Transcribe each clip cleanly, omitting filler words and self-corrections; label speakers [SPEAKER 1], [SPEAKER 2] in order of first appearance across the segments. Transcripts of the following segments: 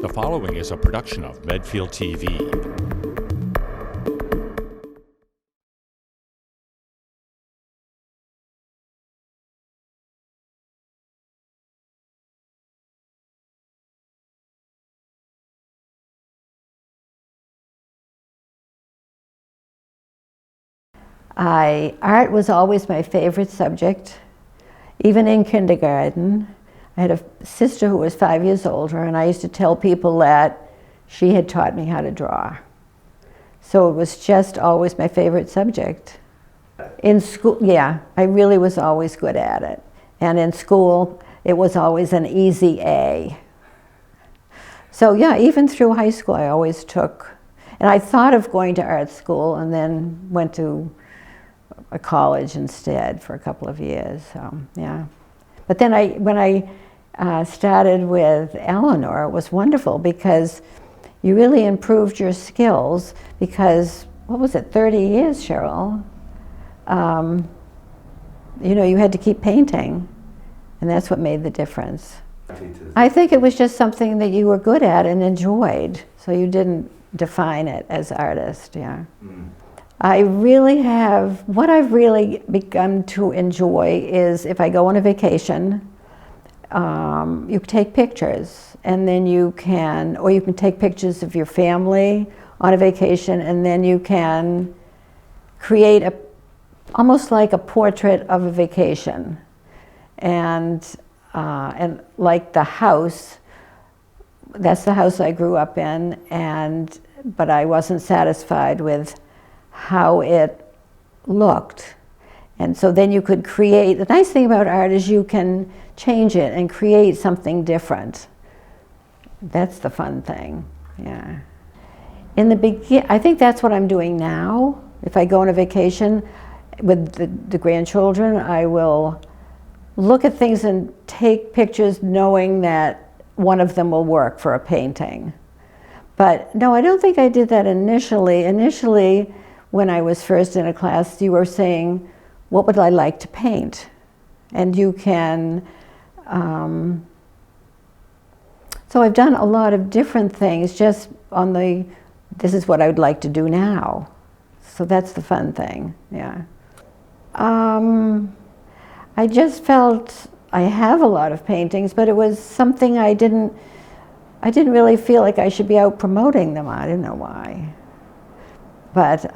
[SPEAKER 1] The following is a production of Medfield TV.
[SPEAKER 2] Art was always my favorite subject, even in kindergarten. I had a sister who was 5 years older, and I used to tell people that she had taught me how to draw. So it was just always my favorite subject. In school, yeah, I really was always good at it. And in school, it was always an easy A. So yeah, even through high school, I always took, and I thought of going to art school and then went to a college instead for a couple of years, so yeah. But then when I started with Eleanor, it was wonderful because you really improved your skills because, what was it, 30 years, Cheryl? You know, you had to keep painting, and that's what made the difference. I think it was just something that you were good at and enjoyed, so you didn't define it as artist, yeah. Mm. I really have, what I've really begun to enjoy is if I go on a vacation, you take pictures, and then you can, or you can take pictures of your family on a vacation, and then you can create almost like a portrait of a vacation. And like the house, that's the house I grew up in, but I wasn't satisfied with how it looked. And so then you could create, the nice thing about art is you can change it and create something different. That's the fun thing, yeah. In the beginning, I think that's what I'm doing now. If I go on a vacation with the grandchildren, I will look at things and take pictures knowing that one of them will work for a painting. But no, I don't think I did that initially. Initially, when I was first in a class, you were saying, what would I like to paint? And you can, so I've done a lot of different things just on this is what I would like to do now. So that's the fun thing, yeah. I just felt I have a lot of paintings, but it was something I didn't really feel like I should be out promoting them. I didn't know why. But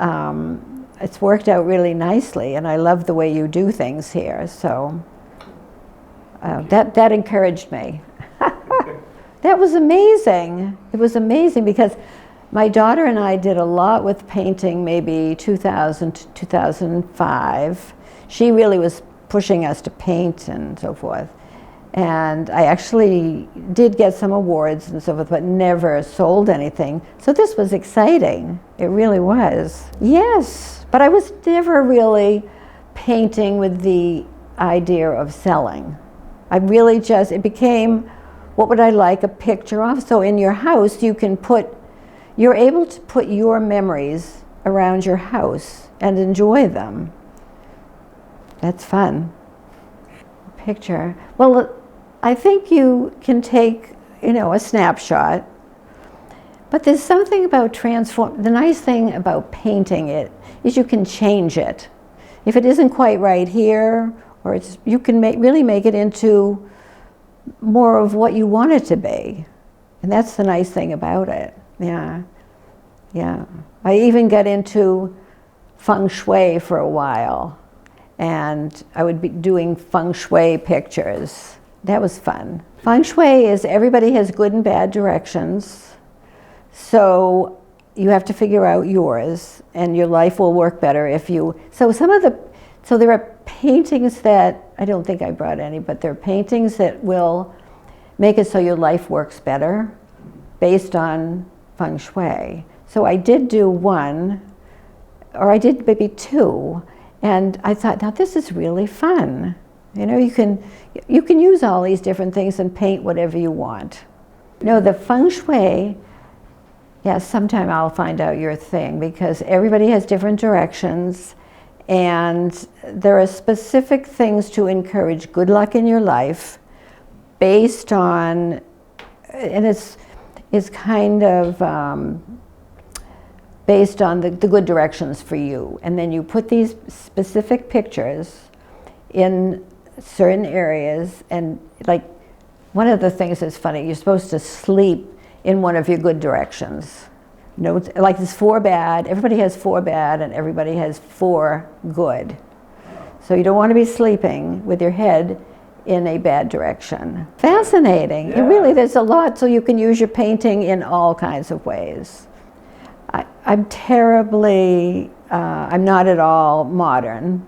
[SPEAKER 2] it's worked out really nicely, and I love the way you do things here, so that encouraged me. That was amazing. It was amazing because my daughter and I did a lot with painting, maybe 2000 to 2005. She really was pushing us to paint and so forth. And I actually did get some awards and so forth, but never sold anything. So this was exciting. It really was. Yes, but I was never really painting with the idea of selling. I really just, it became, what would I like a picture of? So in your house, you're able to put your memories around your house and enjoy them. That's fun. Picture. Well, I think you can take, a snapshot, but there's something about the nice thing about painting it is you can change it. If it isn't quite right here, or you can really make it into more of what you want it to be. And that's the nice thing about it, yeah. Yeah. I even got into feng shui for a while, and I would be doing feng shui pictures. That was fun. Feng shui is everybody has good and bad directions, so you have to figure out yours, and your life will work better if you. So there are paintings that I don't think I brought any, but there are paintings that will make it so your life works better, based on feng shui. So I did do one, or I did maybe two, and I thought, now this is really fun. You can use all these different things and paint whatever you want. The feng shui, yes, sometime I'll find out your thing, because everybody has different directions, and there are specific things to encourage good luck in your life based on, and is kind of based on the good directions for you. And then you put these specific pictures in certain areas, and like one of the things that's funny, you're supposed to sleep in one of your good directions. You know, like there's 4 bad, everybody has 4 bad and everybody has 4 good. So you don't want to be sleeping with your head in a bad direction. Fascinating. Yeah. Really, there's a lot, so you can use your painting in all kinds of ways. I'm terribly, I'm not at all modern.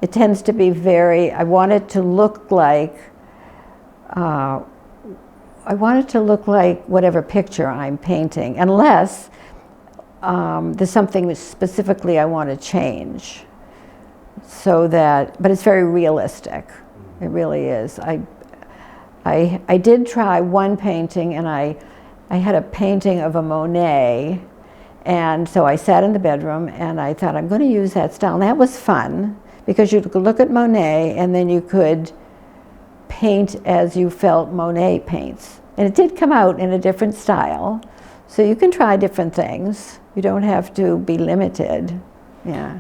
[SPEAKER 2] It tends to be very, I want it to look like whatever picture I'm painting, unless there's something specifically I want to change. So that, but it's very realistic. It really is. I did try one painting, and I had a painting of a Monet, and so I sat in the bedroom and I thought, I'm going to use that style. And that was fun, because you could look at Monet and then you could paint as you felt Monet paints. And it did come out in a different style. So you can try different things. You don't have to be limited. Yeah.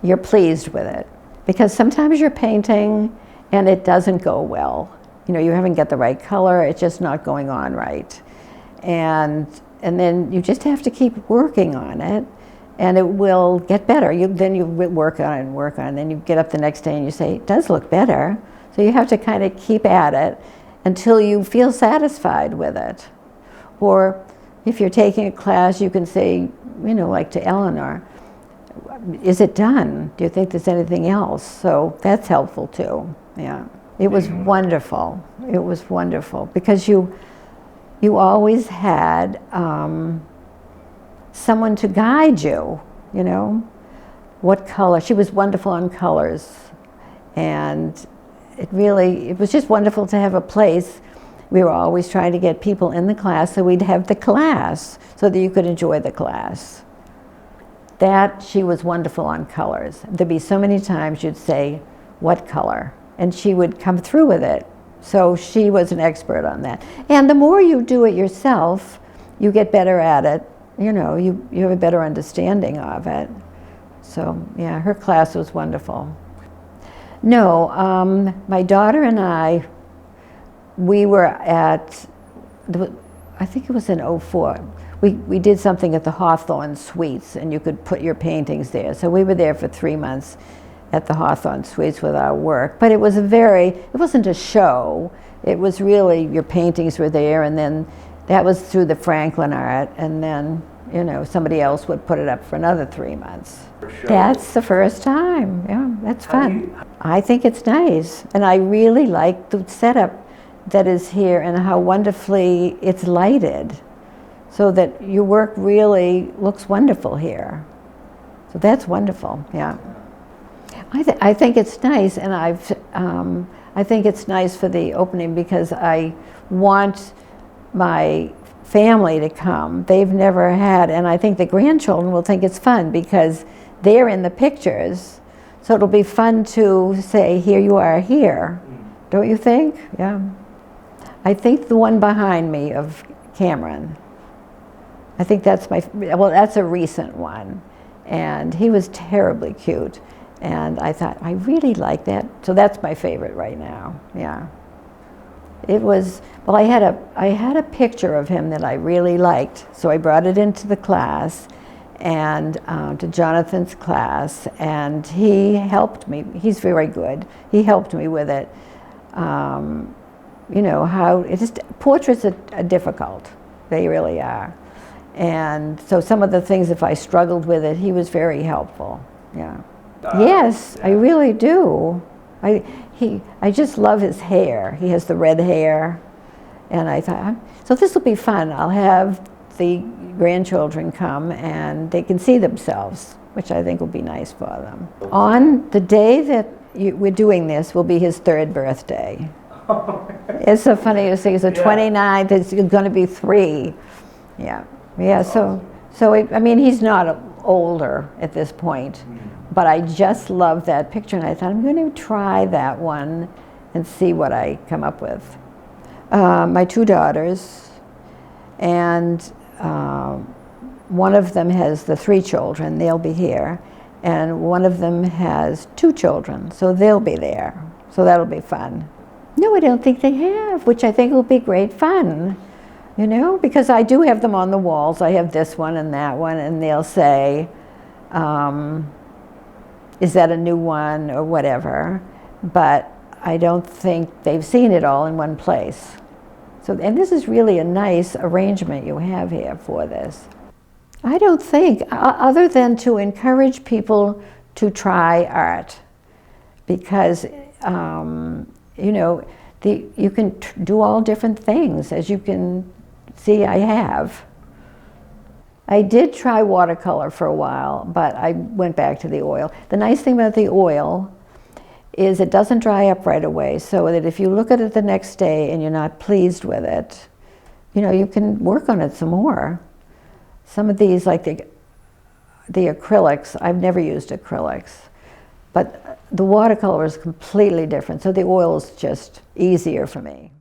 [SPEAKER 2] You're pleased with it. Because sometimes you're painting and it doesn't go well. You know, you haven't got the right color, it's just not going on right. And then you just have to keep working on it, and it will get better. Then you work on it and work on it, and then you get up the next day and you say, it does look better. So you have to kind of keep at it until you feel satisfied with it. Or if you're taking a class, you can say, you know, like to Eleanor, is it done? Do you think there's anything else? So that's helpful too, yeah. It was wonderful. It was wonderful, because you always had someone to guide you, you know, what color. She was wonderful on colors, and it was just wonderful to have a place. We were always trying to get people in the class, so we'd have the class so that you could enjoy the class. That, she was wonderful on colors. There'd be so many times you'd say, what color? And she would come through with it. So she was an expert on that. And the more you do it yourself, you get better at it. You know, you have a better understanding of it. So yeah, her class was wonderful. No, my daughter and I, we were at, I think it was in '04. We did something at the Hawthorne Suites, and you could put your paintings there. So we were there for 3 months at the Hawthorne Suites with our work. But it wasn't a show. It was really, your paintings were there, and then that was through the Franklin Art, and then, you know, somebody else would put it up for another 3 months. That's the first time. Yeah, that's fun. I think it's nice, and I really like the setup that is here and how wonderfully it's lighted, so that your work really looks wonderful here. So that's wonderful, yeah. I think it's nice, and I think it's nice for the opening, because I want my family to come. They've never had, and I think the grandchildren will think it's fun because they're in the pictures. So it'll be fun to say, here you are here. Don't you think? Yeah. I think the one behind me of Cameron, I think that's that's a recent one. And he was terribly cute. And I thought, I really like that. So that's my favorite right now, yeah. It was, well, I had a picture of him that I really liked. So I brought it into the class, and to Jonathan's class, and he helped me. He's very good. He helped me with it. You know, portraits are difficult. They really are. And so some of the things, if I struggled with it, he was very helpful, yeah. Yes, I really do. I just love his hair. He has the red hair. And I thought, so this will be fun. I'll have the grandchildren come and they can see themselves, which I think will be nice for them. On the day that we're doing this will be his 3rd birthday. It's so funny to say, it's the 29th, it's going to be 3. Yeah, yeah. So I mean, he's not older at this point. But I just love that picture, and I thought, I'm going to try that one and see what I come up with. My 2 daughters, And one of them has the 3 children, they'll be here. And one of them has 2 children, so they'll be there. So that'll be fun. No, I don't think they have, which I think will be great fun. You know, because I do have them on the walls. I have this one and that one, and they'll say, is that a new one or whatever? But I don't think they've seen it all in one place. So, and this is really a nice arrangement you have here for this. I don't think, other than to encourage people to try art, because you know, you can do all different things, as you can see I have. I did try watercolor for a while, but I went back to the oil. The nice thing about the oil is it doesn't dry up right away, so that if you look at it the next day and you're not pleased with it, you know, you can work on it some more. Some of these, like the acrylics, I've never used acrylics, but the watercolor is completely different, so the oil is just easier for me.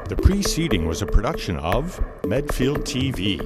[SPEAKER 1] The preceding was a production of Medfield TV.